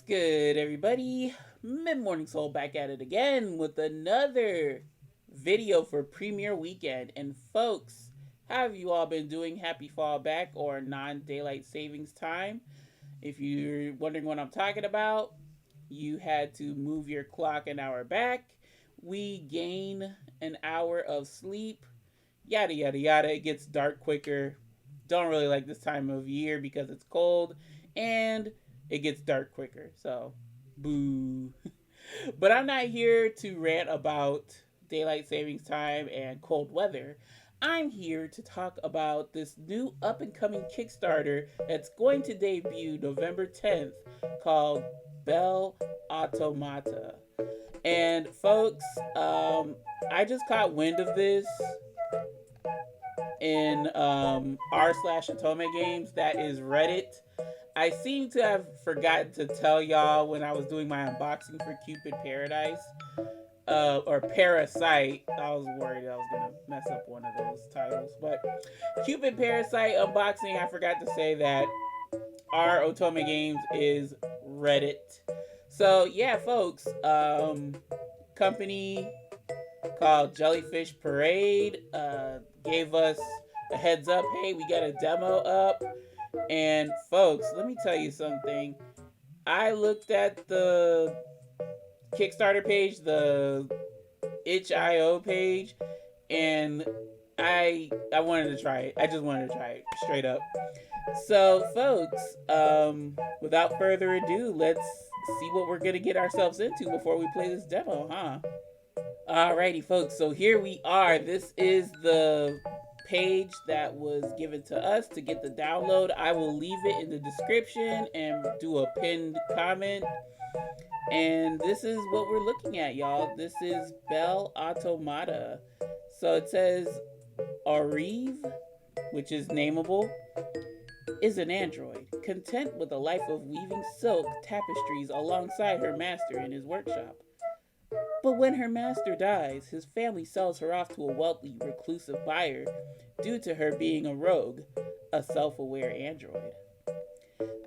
good, everybody? Mid-Morning Soul back at it again with another video for Premiere Weekend. And folks, how have you all been doing? Happy fall back or non-daylight savings time? If you're wondering what I'm talking about, you had to move your clock an hour back. We gain an hour of sleep. Yada, yada, yada. It gets dark quicker. Don't really like this time of year because it's cold. And it gets dark quicker. So, boo. But I'm not here to rant about daylight savings time and cold weather. I'm here to talk about this new up and coming Kickstarter that's going to debut November 10th called Belle Automata. And folks, I just caught wind of this in r/Otome games, that is Reddit. I seem to have forgotten to tell y'all when I was doing my unboxing for Cupid Paradise, or Parasite. I was worried I was gonna mess up one of those titles, but Cupid Parasite unboxing, I forgot to say that our Otome games is Reddit. So yeah, folks, company called Jellyfish Parade gave us a heads up. Hey, we got a demo up. And folks, let me tell you something. I looked at the Kickstarter page, the itch.io page, and I wanted to try it. I just wanted to try it straight up. So folks, without further ado, let's see what we're gonna get ourselves into before we play this demo, huh? Alrighty, folks, so here we are. This is the page that was given to us to get the download. I will leave it in the description and do a pinned comment. And this is what we're looking at, y'all. This is Belle Automata. So it says Aureve, which is nameable, is an android, content with a life of weaving silk tapestries alongside her master in his workshop. But when her master dies, his family sells her off to a wealthy, reclusive buyer due to her being a rogue, a self-aware android.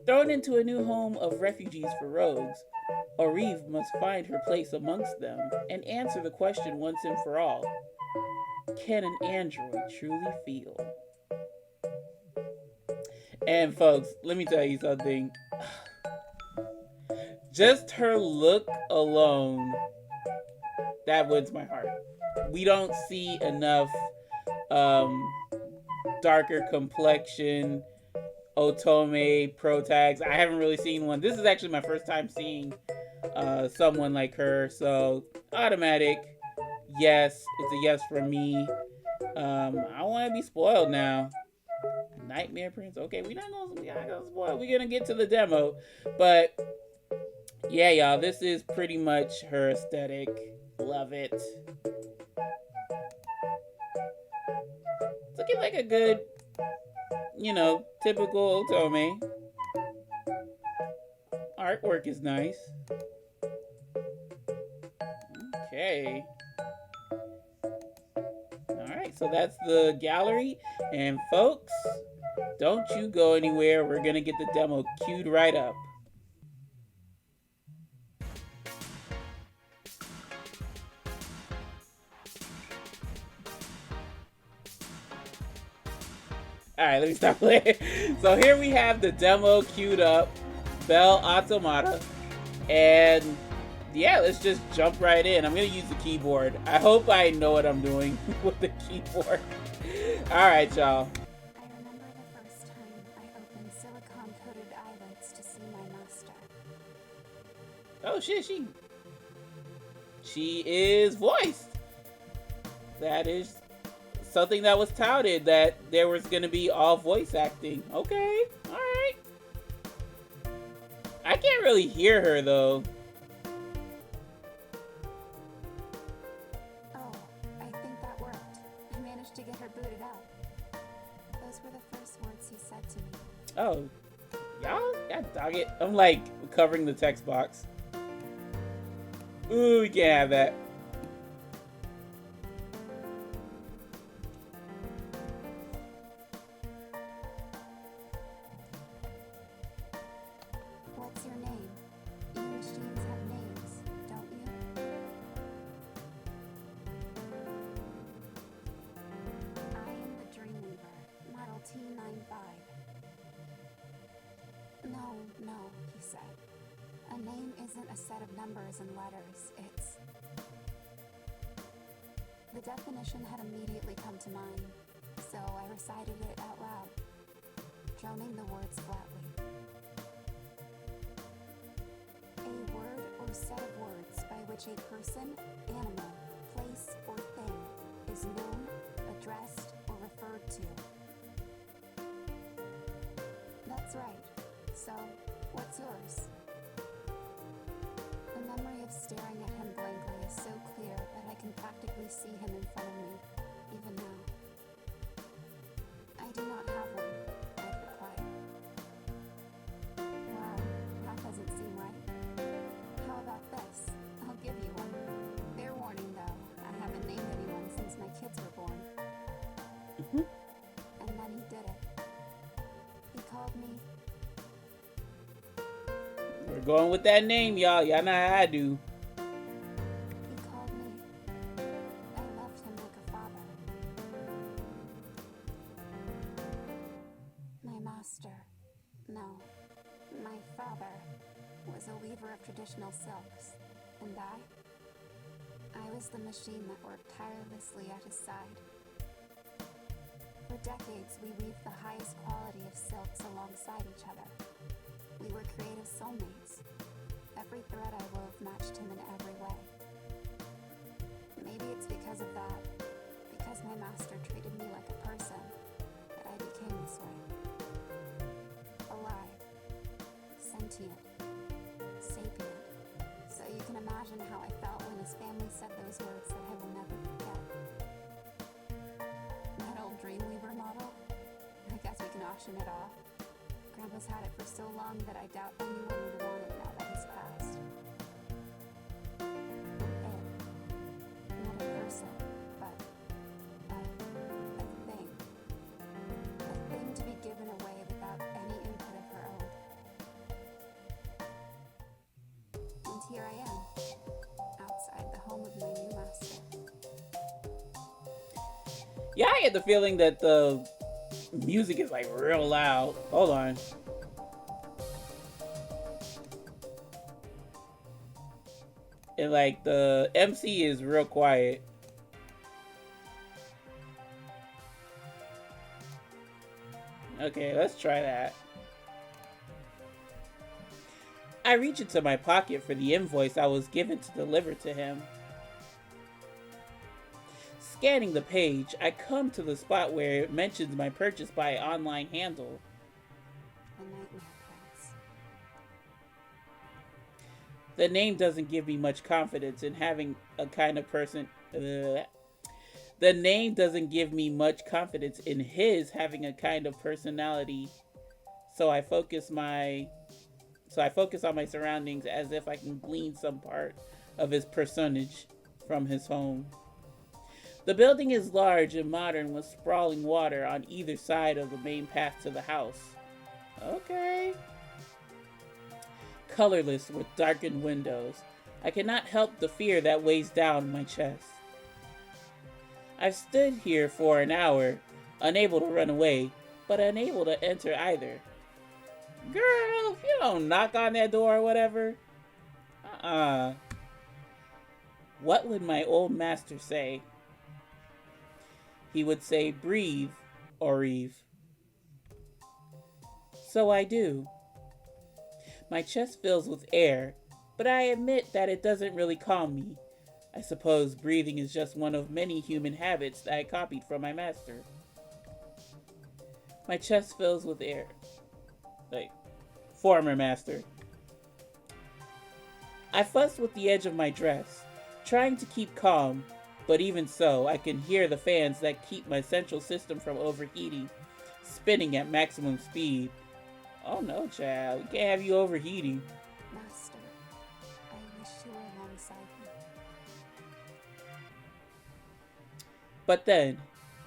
Thrown into a new home of refugees for rogues, Aureve must find her place amongst them and answer the question once and for all: can an android truly feel? And folks, let me tell you something. Just her look alone, that wins my heart. We don't see enough darker complexion Otome pro tags. I haven't really seen one. This is actually my first time seeing someone like her. So automatic yes. It's a yes from me. I want to be spoiled now. Nightmare Prince. Okay, we're not gonna spoil. We're gonna get to the demo, but yeah, y'all, this is pretty much her aesthetic. Love it. It's looking like a good, typical Otome. Artwork is nice. Okay. Alright, so that's the gallery. And folks, don't you go anywhere. We're gonna get the demo queued right up. Alright, let me stop playing. So here we have the demo queued up, Belle Automata. And yeah, let's just jump right in. I'm going to use the keyboard. I hope I know what I'm doing with the keyboard. Alright, y'all. I remember the first time I opened silicone-coated eyelids to see my master. Oh shit, she is voiced. That is something that was touted, that there was going to be all voice acting. Okay, alright. I can't really hear her though. Oh, I think that worked. I managed to get her booted up. Those were the first words he said to me. Oh, y'all, god dog it. I'm like covering the text box. Ooh, we can't have that. What's your name? a set of numbers and letters. It's... The definition had immediately come to mind, so I recited it out loud, droning the words flatly. A word or set of words by which a person, animal, place, or thing is known, addressed, or referred to. That's right. So, what's yours? The memory of staring at him blankly is so clear that I can practically see him in front of me, even now. I do not have one, I'd replied. Wow, that doesn't seem right. How about this? I'll give you one. Fair warning though, I haven't named anyone since my kids were born. And then he did it. He called me... We're going with that name, y'all. Y'all know how I do. He called me. I loved him like a father. My master, no, my father, was a weaver of traditional silks, and I was the machine that worked tirelessly at his side. For decades, we weaved the highest quality of silks alongside each other. We were creative soulmates. Every thread I wove matched him in every way. Maybe it's because of that, because my master treated me like a person, that I became this way. Alive, sentient, sapient. So you can imagine how I felt when his family said those words that I will never forget. That old Dreamweaver model? I guess we can auction it off. Grandpa's had it for so long that I doubt anyone would want it now that he's passed. Not a person, but a thing. A thing to be given away without any input of her own. And here I am, outside the home of my new master. Yeah, I get the feeling that the music is like real loud. Hold on. And like the MC is real quiet. Okay, let's try that. I reach into my pocket for the invoice I was given to deliver to him. Scanning the page, I come to the spot where it mentions my purchase by online handle. A nightmare, Prince. The name doesn't give me much confidence in having a kind of person. The name doesn't give me much confidence in his having a kind of personality. So I focus on my surroundings as if I can glean some part of his personage from his home. The building is large and modern with sprawling water on either side of the main path to the house. Okay. Colorless with darkened windows, I cannot help the fear that weighs down my chest. I've stood here for an hour, unable to run away, but unable to enter either. Girl, if you don't knock on that door or whatever. What would my old master say? He would say, breathe, Aureve. So I do. My chest fills with air, but I admit that it doesn't really calm me. I suppose breathing is just one of many human habits that I copied from my master. My chest fills with air. Like, former master. I fuss with the edge of my dress, trying to keep calm, but even so, I can hear the fans that keep my central system from overheating, spinning at maximum speed. Oh no, child, we can't have you overheating. Master, I wish you were alongside me. But then,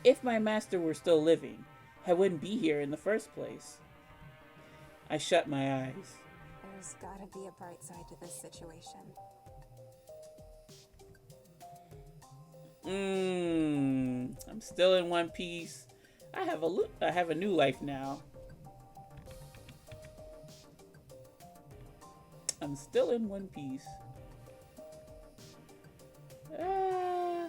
if my master were still living, I wouldn't be here in the first place. I shut my eyes. There's gotta be a bright side to this situation. I'm still in one piece. I have a new life now. I'm still in One Piece. Uh,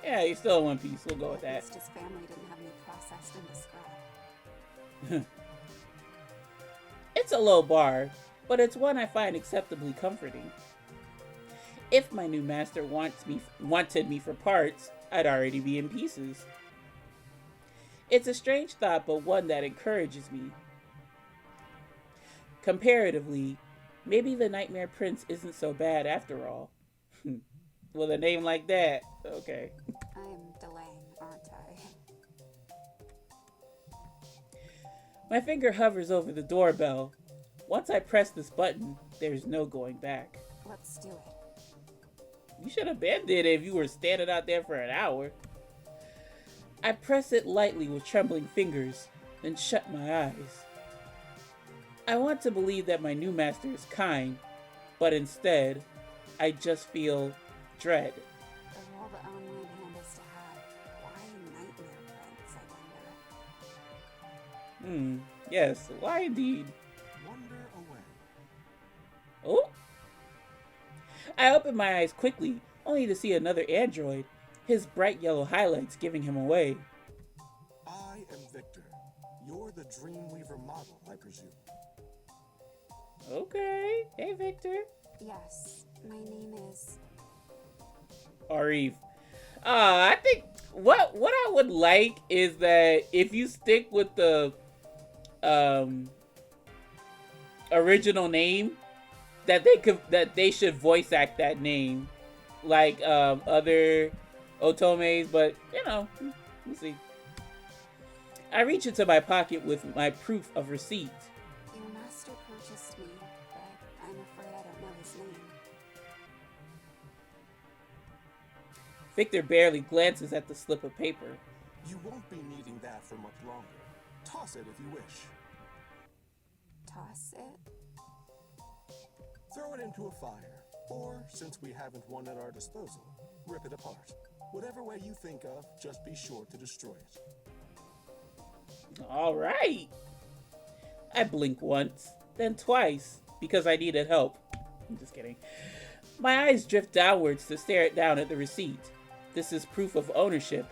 yeah, you're still in One Piece. We'll go with At that. least his family didn't have me processed into scrap. It's a low bar, but it's one I find acceptably comforting. If my new master wanted me for parts, I'd already be in pieces. It's a strange thought, but one that encourages me. Comparatively, maybe the Nightmare Prince isn't so bad after all. With a name like that, okay. I'm delaying, aren't I? My finger hovers over the doorbell. Once I press this button, there's no going back. Let's do it. You should have been did it if you were standing out there for an hour. I press it lightly with trembling fingers, then shut my eyes. I want to believe that my new master is kind, but instead, I just feel dread. Of all the online handles to have, why Nightmare Prince, I wonder? Yes, why indeed? Wonder away. Oh! I open my eyes quickly, only to see another android, his bright yellow highlights giving him away. I am Victor. You're the Dreamweaver model, I presume. Okay, hey Victor. Yes, my name is... Aureve. I think what I would like is that if you stick with the original name, that they should voice act that name like other Otomes, but we'll see. I reach into my pocket with my proof of receipt. Your master purchased me, but I'm afraid I don't know his name. Victor barely glances at the slip of paper. You won't be needing that for much longer. Toss it if you wish. Toss it? Throw it into a fire. Or, since we haven't one at our disposal, rip it apart. Whatever way you think of, just be sure to destroy it. All right. I blink once, then twice, because I needed help. I'm just kidding. My eyes drift downwards to stare down at the receipt. This is proof of ownership,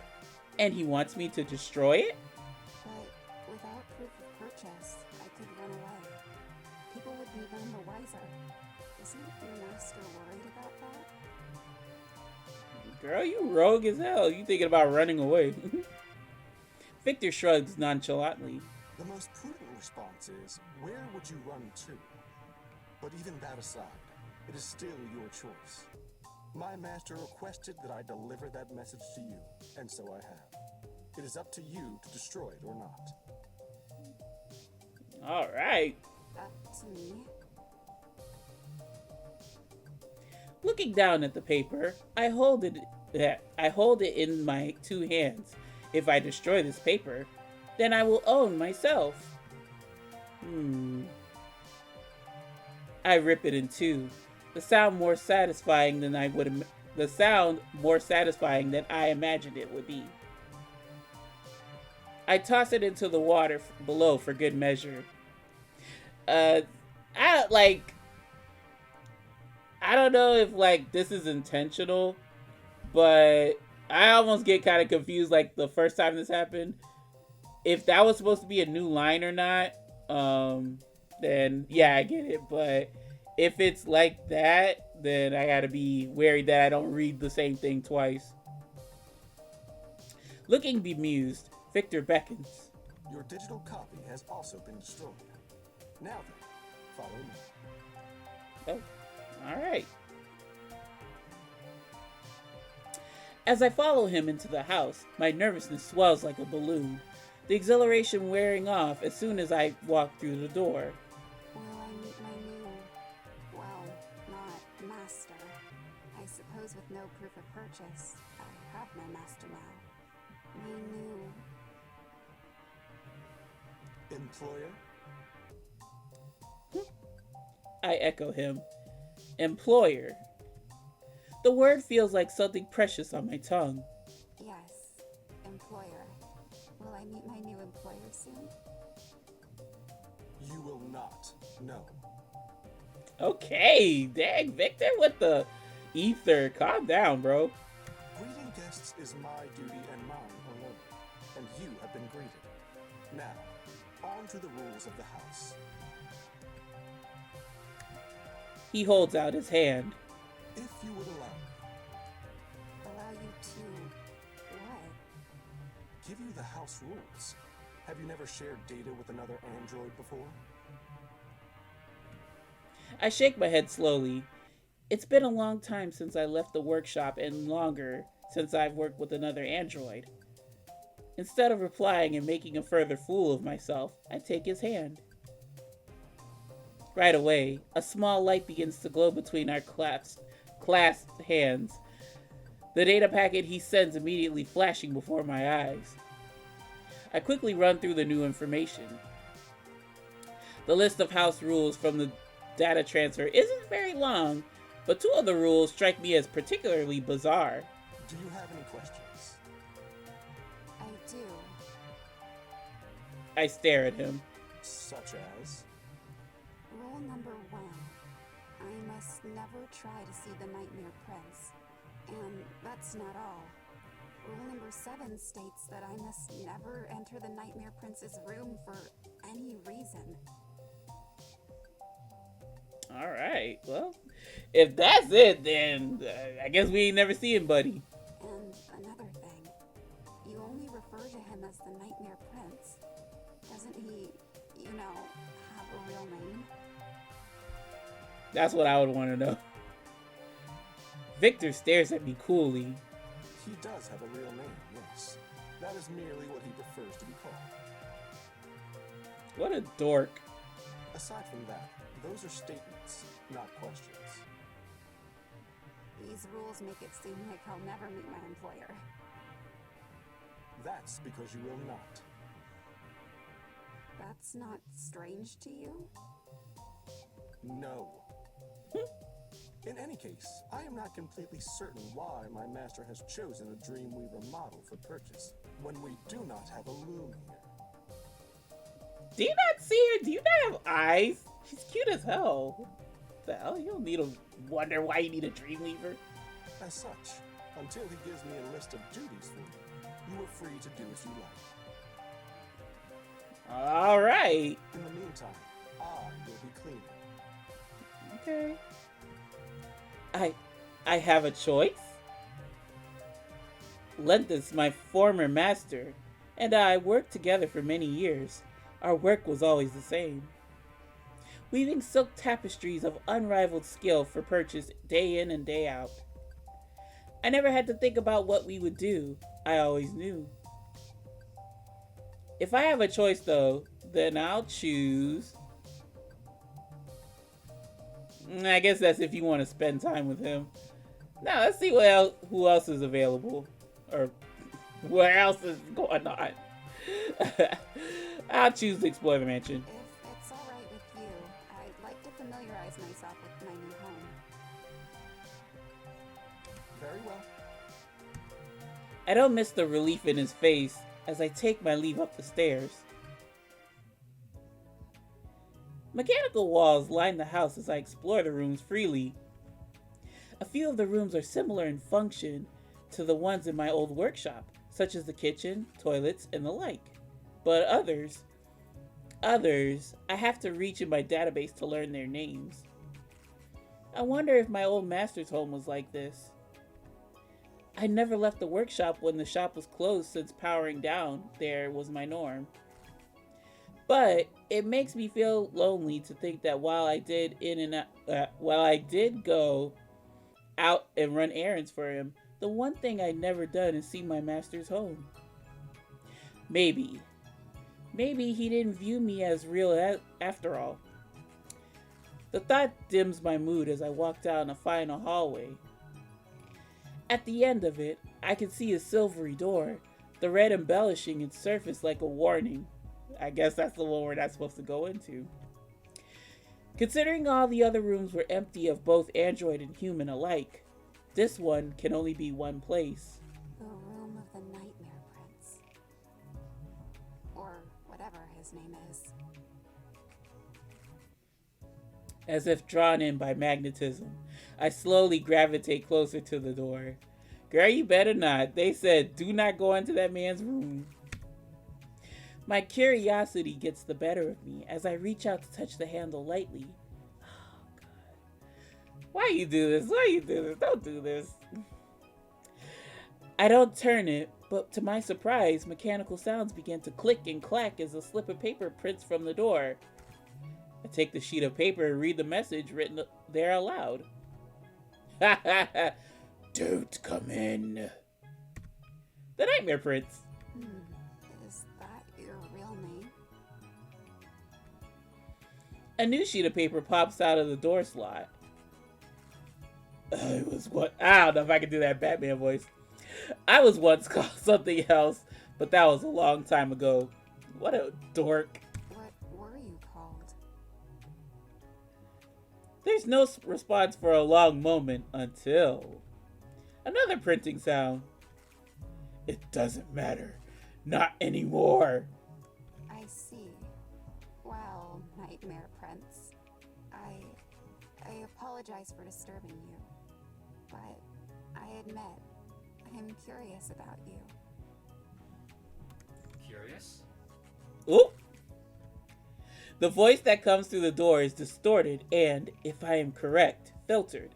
and he wants me to destroy it? But without proof of purchase, I could run away. People would be none the wiser. Isn't your master worried about that? Girl, you rogue as hell. You thinking about running away. Victor shrugs nonchalantly. The most prudent response is, where would you run to? But even that aside, it is still your choice. My master requested that I deliver that message to you, and so I have. It is up to you to destroy it or not. All right. Up to me? Looking down at the paper, I hold it in my two hands. If I destroy this paper, then I will own myself. I rip it in two. The sound more satisfying than I imagined it would be. I toss it into the water below for good measure. I don't know if this is intentional, but I almost get kind of confused the first time this happened. If that was supposed to be a new line or not, then yeah, I get it. But if it's like that, then I gotta be wary that I don't read the same thing twice. Looking bemused, Victor beckons. Your digital copy has also been destroyed. Now then, follow me. Oh, alright. As I follow him into the house, my nervousness swells like a balloon, the exhilaration wearing off as soon as I walk through the door. Will I meet my new, well, not master? I suppose with no proof of purchase, I have no master now. My new... Employer? I echo him. Employer. The word feels like something precious on my tongue. Yes, employer. Will I meet my new employer soon? You will not. No. Okay, dang, Victor with the ether. Calm down, bro. Greeting guests is my duty and mine alone, and you have been greeted. Now, on to the rules of the house. He holds out his hand. If you would allow me, Allow you to what? give you the house rules. Have you never shared data with another android before? I shake my head slowly. It's been a long time since I left the workshop and longer since I've worked with another android. Instead of replying and making a further fool of myself, I take his hand. Right away, a small light begins to glow between our clasped hands. The data packet he sends immediately flashing before my eyes. I quickly run through the new information. The list of house rules from the data transfer isn't very long, but two of the rules strike me as particularly bizarre. Do you have any questions? I do. I stare at him. Such as? Rule number 1. I must never try to see the Nightmare Prince. And that's not all. Rule number 7 states that I must never enter the Nightmare Prince's room for any reason. Alright, well, if that's it, then I guess we ain't never seen buddy. And another thing, you only refer to him as the Nightmare Prince. Doesn't he, have a real name? That's what I would want to know. Victor stares at me coolly. He does have a real name, yes. That is merely what he prefers to be called. What a dork. Aside from that, those are statements, not questions. These rules make it seem like I'll never meet my employer. That's because you will not. That's not strange to you? No. In any case, I am not completely certain why my master has chosen a Dreamweaver model for purchase when we do not have a loom here. Do you not see her? Do you not have eyes? She's cute as hell. What the hell? You don't need to wonder why you need a Dreamweaver. As such, until he gives me a list of duties for you, you are free to do as you like. Alright. In the meantime, I will be cleaning. Okay. I have a choice? Lenthus, my former master, and I worked together for many years. Our work was always the same. Weaving silk tapestries of unrivaled skill for purchase day in and day out. I never had to think about what we would do. I always knew. If I have a choice though, then I'll choose... I guess that's if you want to spend time with him. Now let's see who else is available. Or what else is going on. I'll choose to explore the mansion. If it's alright with you, I'd like to familiarize myself with my new home. Very well. I don't miss the relief in his face as I take my leave up the stairs. Mechanical walls line the house as I explore the rooms freely. A few of the rooms are similar in function to the ones in my old workshop, such as the kitchen, toilets, and the like. But others, I have to reach in my database to learn their names. I wonder if my old master's home was like this. I never left the workshop when the shop was closed, since powering down there was my norm. But it makes me feel lonely to think that while I did go out and run errands for him, the one thing I'd never done is see my master's home. Maybe he didn't view me as real after all. The thought dims my mood as I walk down a final hallway. At the end of it, I can see a silvery door, the red embellishing its surface like a warning. I guess that's the one we're not supposed to go into. Considering all the other rooms were empty of both android and human alike, this one can only be one place. The room of the Nightmare Prince. Or whatever his name is. As if drawn in by magnetism, I slowly gravitate closer to the door. Girl, you better not. They said, do not go into that man's room. My curiosity gets the better of me as I reach out to touch the handle lightly. Oh, God. Why you do this? Why you do this? Don't do this. I don't turn it, but to my surprise, mechanical sounds begin to click and clack as a slip of paper prints from the door. I take the sheet of paper and read the message written there aloud. Ha ha ha! Don't come in. The Nightmare Prince. Is that your real name? A new sheet of paper pops out of the door slot. I don't know if I can do that Batman voice. I was once called something else, but that was a long time ago. What a dork. What were you called? There's no response for a long moment until another printing sound. It doesn't matter. Not anymore. I see. Well, Nightmare Prince, I apologize for disturbing you, but I admit I'm curious about you. Curious? Ooh. The voice that comes through the door is distorted and, if I am correct, filtered.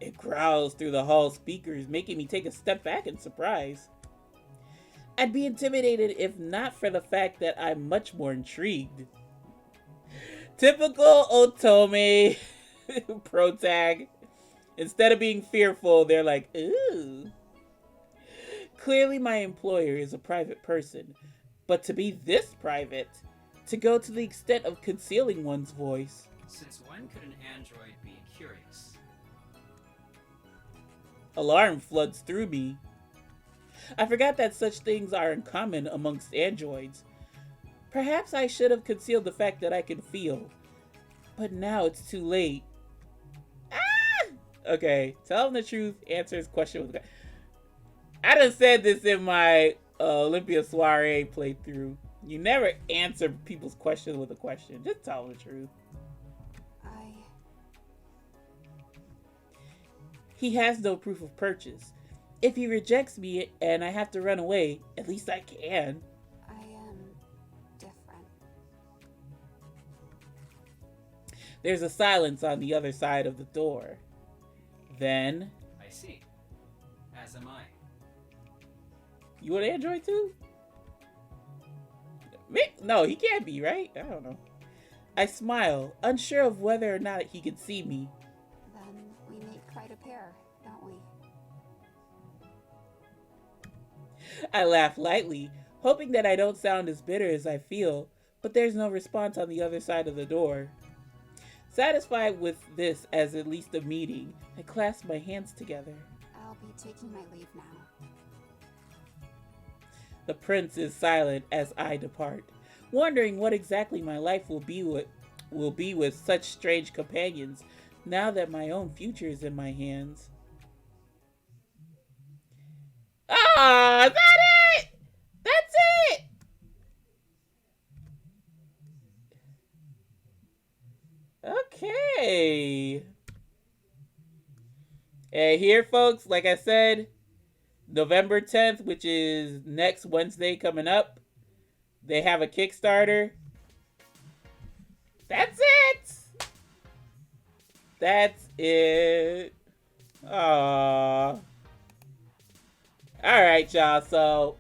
It growls through the hall speakers, making me take a step back in surprise. I'd be intimidated if not for the fact that I'm much more intrigued. Typical Otome protag. Instead of being fearful, they're like, ooh. Clearly my employer is a private person, but to be this private, to go to the extent of concealing one's voice. Since when could an android be curious? Alarm floods through me. I forgot that such things are uncommon amongst androids. Perhaps I should have concealed the fact that I can feel, but now it's too late. Ah! Okay, tell him the truth, answer his question with... I done said this in my Olympia Soiree playthrough. You never answer people's questions with a question. Just tell them the truth. He has no proof of purchase. If he rejects me and I have to run away, at least I can. I am different. There's a silence on the other side of the door. Then... I see. As am I. You an android too? No, he can't be, right? I don't know. I smile, unsure of whether or not he can see me. Then we make quite a pair, don't we? I laugh lightly, hoping that I don't sound as bitter as I feel, but there's no response on the other side of the door. Satisfied with this as at least a meeting, I clasp my hands together. I'll be taking my leave now. The prince is silent as I depart, wondering what exactly my life will be with such strange companions now that my own future is in my hands. Ah, is that it? That's it. Okay. And here, folks, like I said, November 10th, which is next Wednesday coming up, they have a Kickstarter. That's it. That's it. Aww. Alright, y'all. So,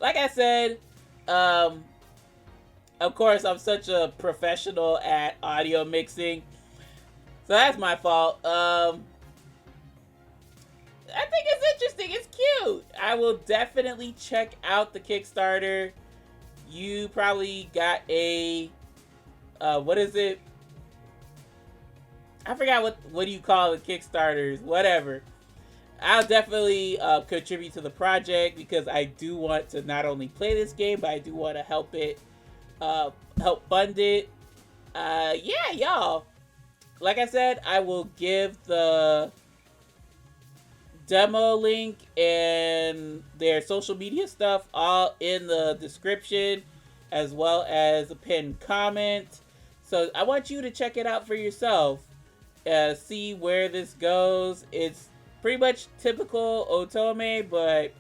like I said, of course, I'm such a professional at audio mixing. So that's my fault. I think it's interesting. It's cute. I will definitely check out the Kickstarter. You probably got a... what is it? I forgot what do you call the Kickstarters. Whatever. I'll definitely contribute to the project because I do want to not only play this game, but I do want to help it, help fund it. Yeah, y'all. Like I said, I will give the demo link and their social media stuff all in the description, as well as a pinned comment. So I want you to check it out for yourself. See where this goes. It's pretty much typical Otome, but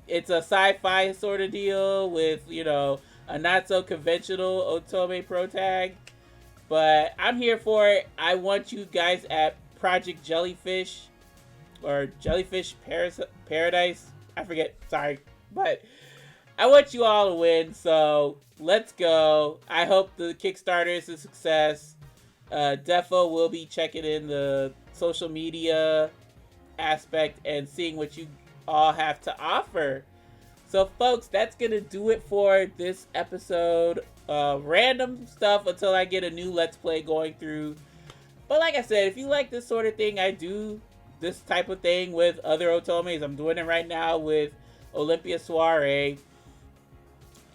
it's a sci-fi sort of deal with, a not so conventional Otome protag. But I'm here for it. I want you guys at Project Jellyfish or Jellyfish Paradise. I forget. Sorry. But I want you all to win. So let's go. I hope the Kickstarter is a success. Defo will be checking in the social media aspect and seeing what you all have to offer. So, folks, that's going to do it for this episode. Random stuff until I get a new Let's Play going through. But like I said, if you like this sort of thing, I do this type of thing with other Otomes. I'm doing it right now with Olympia Soiree.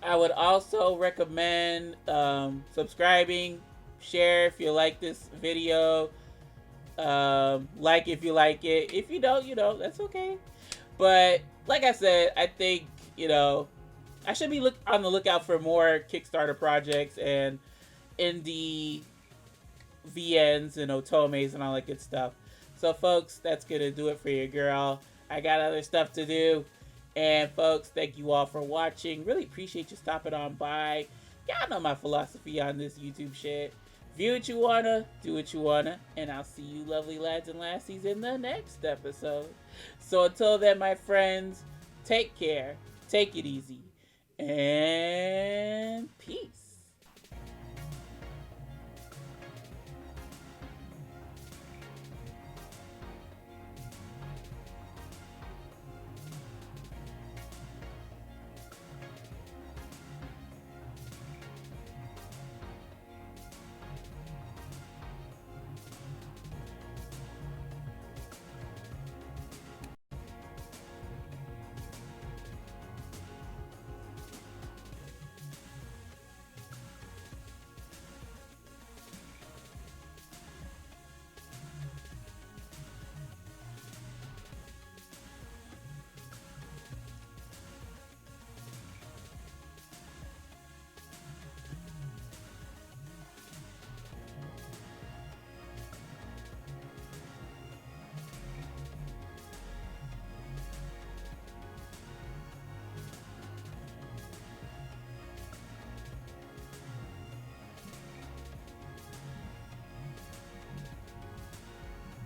I would also recommend subscribing, share if you like this video, like if you like it. If you don't, that's okay. But like I said, I think, I should be on the lookout for more Kickstarter projects and indie VNs and Otomes and all that good stuff. So, folks, that's going to do it for your girl. I got other stuff to do. And, folks, thank you all for watching. Really appreciate you stopping on by. Y'all know my philosophy on this YouTube shit. View what you wanna, do what you wanna, and I'll see you lovely lads and lassies in the next episode. So until then, my friends, take care, take it easy, and peace.